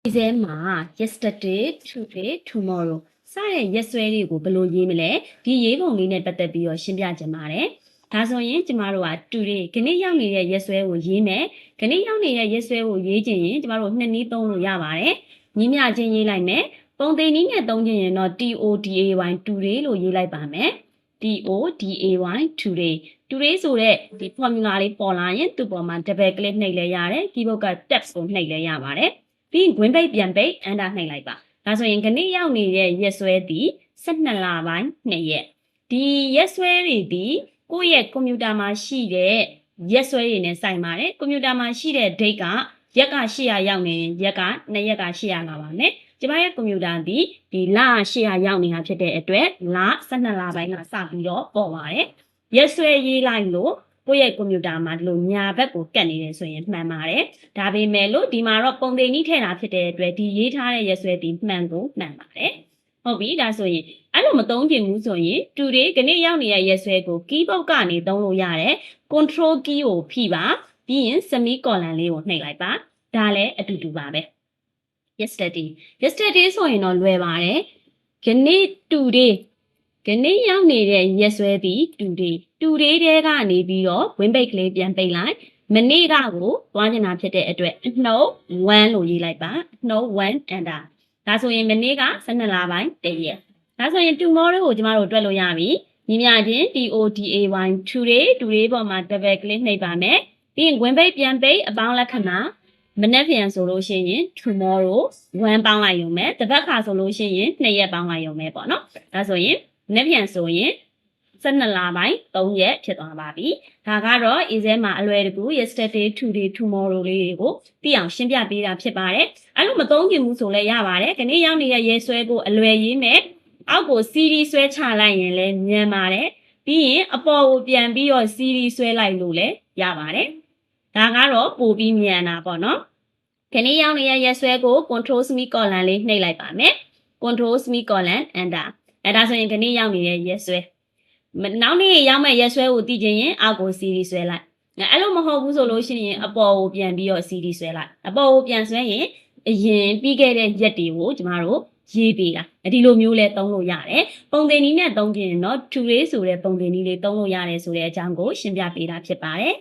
ဒီထဲမှာ yesterday, today, tomorrow စတဲ့ရက်စွဲတွေကိုဘယ်လိုရေးမလဲဒီရေးပုံလေးနဲ့ပတ်သက်ပြီးတော့ရှင်းပြချင်ပါတယ်ဒါဆိုရင်ကျမတို့က today ခဏရောက်နေတဲ့ရက်စွဲကိုရေးမယ်ခဏရောက်နေတဲ့ရက်စွဲကိုရေးချင်ရင်ကျမတို့နှစ်နည်းသုံးလို့ရပါတယ်ညီမျှချင်းရေးလိုက်မယ်ပုံသိနည်းနဲ့သုံးချင်ရင်တော့ today today လို့ရေးလိုက်ပါမယ် today today today ဆိုတဲ့ဒီ formula လေးပေါ်လာရင်သူ့ပေါ်မှာ double click နှိပ်လဲရတယ် keyboard က tab ကိုနှိပ်လဲရပါတယ်ပြီးဝင်ပိတ်ပြန်ပိတ် enter နှိပ်လိုက်ပါဒါဆိုရင်ခဏရောက်နေတဲ့ရက်စွဲသည်12လပိုင်း2ရက်ဒီရက်စွဲတွေဒီကိုယ့်ရဲ့ကွန်ပျူတာမှာရှိတဲ့ရက်စွဲတွေနဲ့ဆိုင်ပါတယ်ကွန်ပျူတာမှာရှိတဲ့ date ကရက်က800ရောက်နေရင်ရက်က2ရက်က800လာပါမယ်ကျမရဲ့ကွန်ပျူတာဒီလ800ရောက်နေတာဖြစ်တဲ့အတွက်လ12လပိုင်းကစပြီးတော့ပေါ်ပါတယ်ရက်စွဲရေးလိုက်လို့ကိုယ့်ရဲ့ကွန်ပျူတာမှာဒီလိုညာဘက်ကိုကတ်နေတယ်ဆိုရင်မှန်ပါတယ်ဒါပေမဲ့လို့ဒီမှာတော့ပုံသိနည်းထည့်တာဖြစ်တဲ့အတွက်ဒီရေးထားတဲ့ရက်စွဲဒီမှန်ကိုမှန်ပါတယ်ဟုတ်ပြီဒါဆိုရင်အဲ့လိုမသုံးချင်ဘူးဆိုရင် today ခဏရောက်နေတဲ့ရက်စွဲကို keyboard ကနေသုံးလို့ရတယ် control key ကိုဖိပါပြီးရင် semicolon လေးကိုနှိပ်လိုက်ပါဒါလည်းအတူတူပါပဲ yesterday ဆိုရင်တော့လွယ်ပါတယ်ခဏ today ခဏရောက်နေတဲ့ရက်စွဲသည် today တဲကနေပြီးတော့ဝင်းပိတ်ကလေးပြန်ပိတ်လိုက်မနေ့ကကိုသွားချင်တာဖြစ်တဲ့အတွက်နှုတ်1လို့ရေးလိုက်ပါနှုတ်1 enter ဒါဆိုရင်မနေ့က12လပိုင်း1ရက်ဒါဆိုရင် tomorrow ကိုကျမတို့တွက်လို့ရပြီညီမချင်း today today ပေါ်မှာ double click နှိပ်ပါမယ်ပြီးရင်ဝင်းပိတ်ပြန်ပိတ်အပေါင်းလက္ခဏာမနေ့ပြန်ဆိုလို့ရှိရင် tomorrow 1ပေါင်းလိုက်ရုံပဲတစ်ပတ်ခါဆိုလို့ရှိရင်2ရက်ပေါင်းလိုက်ရုံပဲပေါ့နော်ဒါဆိုရင်မနေ့ပြန်ဆိုရင်12လပိုင်း3ရက်ဖြစ်သွားပါပြီဒါကတော့ exam မှာအလွယ်တကူ yesterday today tomorrow လေးတွေကိုသိအောင်ရှင်းပြပေးတာဖြစ်ပါတယ်အဲ့လိုမသုံးချင်ဘူးဆိုလည်းရပါတယ်ခဏရောက်နေတဲ့ရဲဆွဲကိုအလွယ်ရေးမယ်အောက်ကို series ဆွဲချလိုက်ရင်လည်းမြန်ပါတယ်ပြီးရင်အပေါ်ကိုပြန်ပြီးတော့ series ဆွဲလိုက်လို့လည်းရပါတယ်ဒါကတော့ပို့ပြီးမြန်တာပေါ့နော်ခဏရောက်နေတဲ့ရဲဆွဲကို control semicolon လေးနှိပ်လိုက်ပါမယ် control semicolon enter ဒါဆိုရင်ခဏရောက်နေတဲ့ရဲဆွဲနောက်နေ့ရောက်မဲ့ရက်စွဲကိုတည်ခြင်းရင်အောက်ကို series ဆွဲလိုက်အဲ့လိုမဟုတ်ဘူးဆိုလို့ရှိရင်အပေါ်ကိုပြန်ပြီးတော့ series ဆွဲလိုက်အပေါ်ကိုပြန်ဆွဲရင်အရင်ပြီးခဲ့တဲ့ရက်တွေကိုကျမတို့ရေးပေးတာဒီလိုမျိုးလဲသုံးလို့ရတယ်ပုံသင်နည်းနဲ့သုံးခြင်းရင်တော့ today ဆိုတဲ့ပုံသင်နည်းလေးသုံးလို့ရတယ်ဆိုတဲ့အကြောင်းကိုရှင်းပြပေးတာဖြစ်ပါတယ်